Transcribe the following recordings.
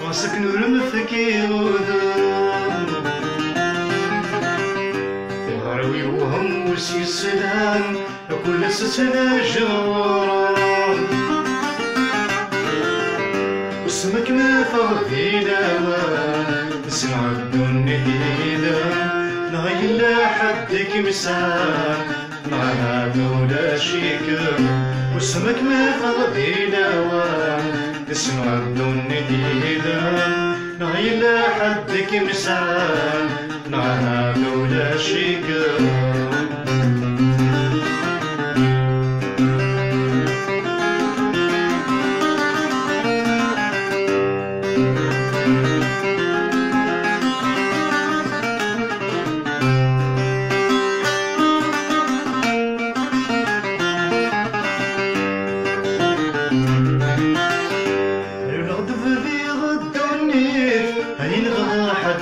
راسك نور مفكي وذن تغروي وهم وسي السلام كل ستنا جرام واسمك ما فاضي داوان نسمع الدنيا هيدا نهي لا حدك مسان معنا دولا شيكا واسمك ما فاضي داوان نسمع الدنيا هيدا نهي لا حدك مسان معنا دولا شيكا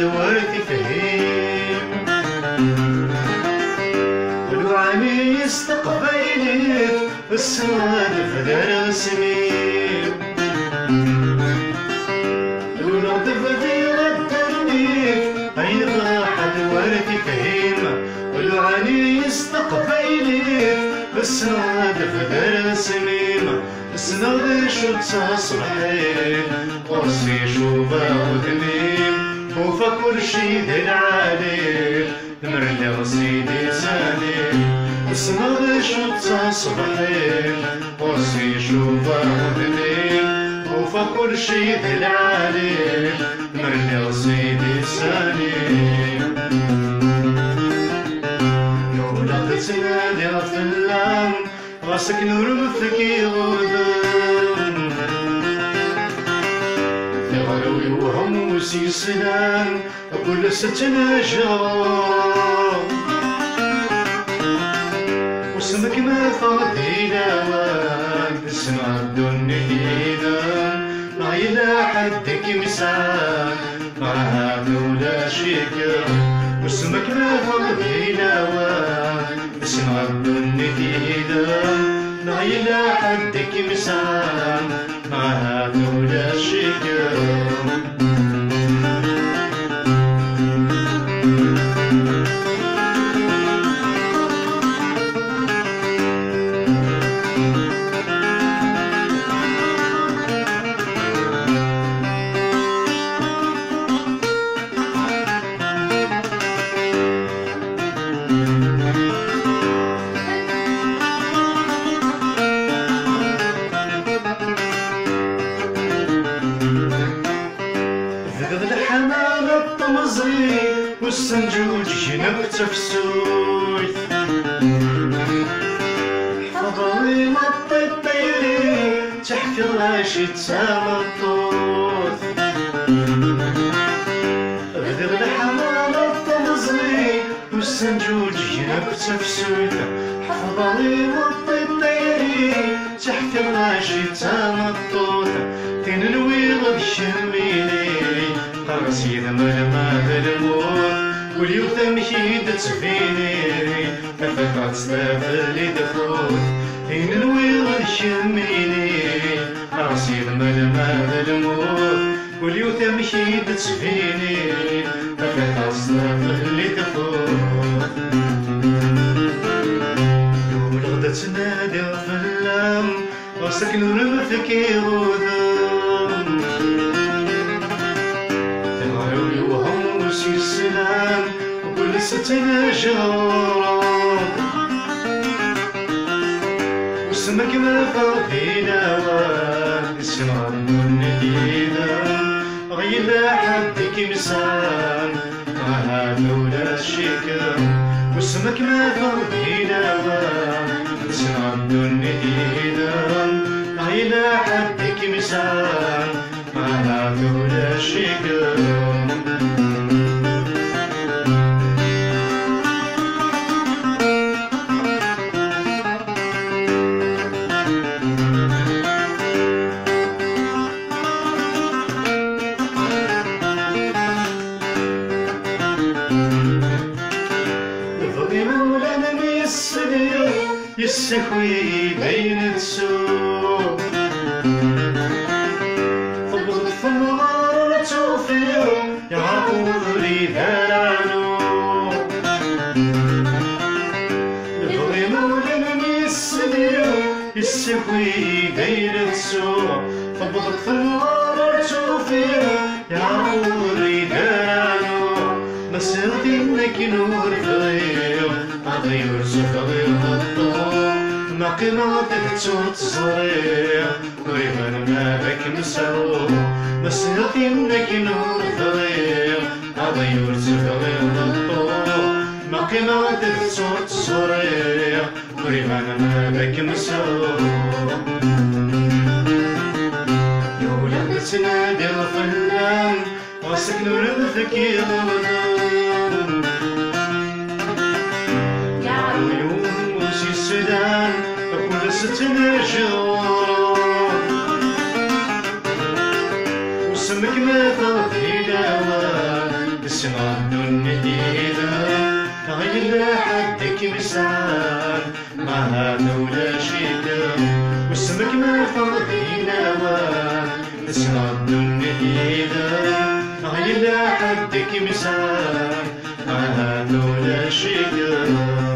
دوارتي فهيم الوعاني يستقبلي السواد فدار سميم الولاد بدي غدرني عين راحة دوارتي فهيم الوعاني يستقبلي السواد فدار سميم السناد شو تصبحين قرصي شو باودني وفكر شي دين عليك نمر سيدي سالي اسمع شو تصبحين قصي شوف ودني وفكر شي دين عليك نمر سيدي سالي يولا تسنادي في اللام راسك نور مفكي غدن غروي وهم وسي سنان كل ستنا جرام واسمك ما فاضي داوان تسمع الدنيا هيدا معيلا حدك مسان معها دولا شيكا واسمك ما فاضي داوان تسمع الدنيا هيدا معيلا حدك مسان معها دولا شيكا والسنجوج جنب تفسوي حضري مطي الطيري تحت الراشد سام الطوث غدر الحمام الطمزري والسنجوج جنب تفسوي حضري مطي الطيري تحت الراشد سام الطوث تنلوي غد شميني قرصي ذمرما بالموت واليوم تمشي تسفيني أفكار تستافلي دفوت هين الويض الشميني قرصي ذمرما بالموت واليوم تمشي تسفيني أفكار تستافلي دفوت يوم الغدا تنادي في اللام راسك نور مفكي غذام تغروي وهم وسي السلام وكل ستنا جرام واسمك ما فاضي داوان اسمع الدنيا هيدا غير حدك مسان معها دولا شيكا واسمك ما فاضي داوان اسمع الدنيا هيدا غير حدك مسان معها دولا شيكا يسكوي بين السوق فضل الثمار تصوفيو يعرفوا ريد العنو البغي مولا من يسديو يسكوي دايرة سوق فبضت ثمار تشوفيو يعرفوا ريد العنو مسيرتي انك نور فغيو عضيور سفغيو الطول ما قيمة تهتو تصريح وريبان ما بك مسرو مسيرتي انك نور فغيو عضيور سفغيو الطول ما قيمة تهتو تصريح وريبان ما بك مسرو يولد تنادي الفنان راسك نرثك يغلطان يا عيون وشي السودان كل ستنا جوار وسمك ما في دواء بسمع الدنيا ديدا غير حدك مسار ما هذا ولا شيدا وسمك ما في دواء بسمع الدنيا ديدا غير حدك مسار ما هذا ولا شيدا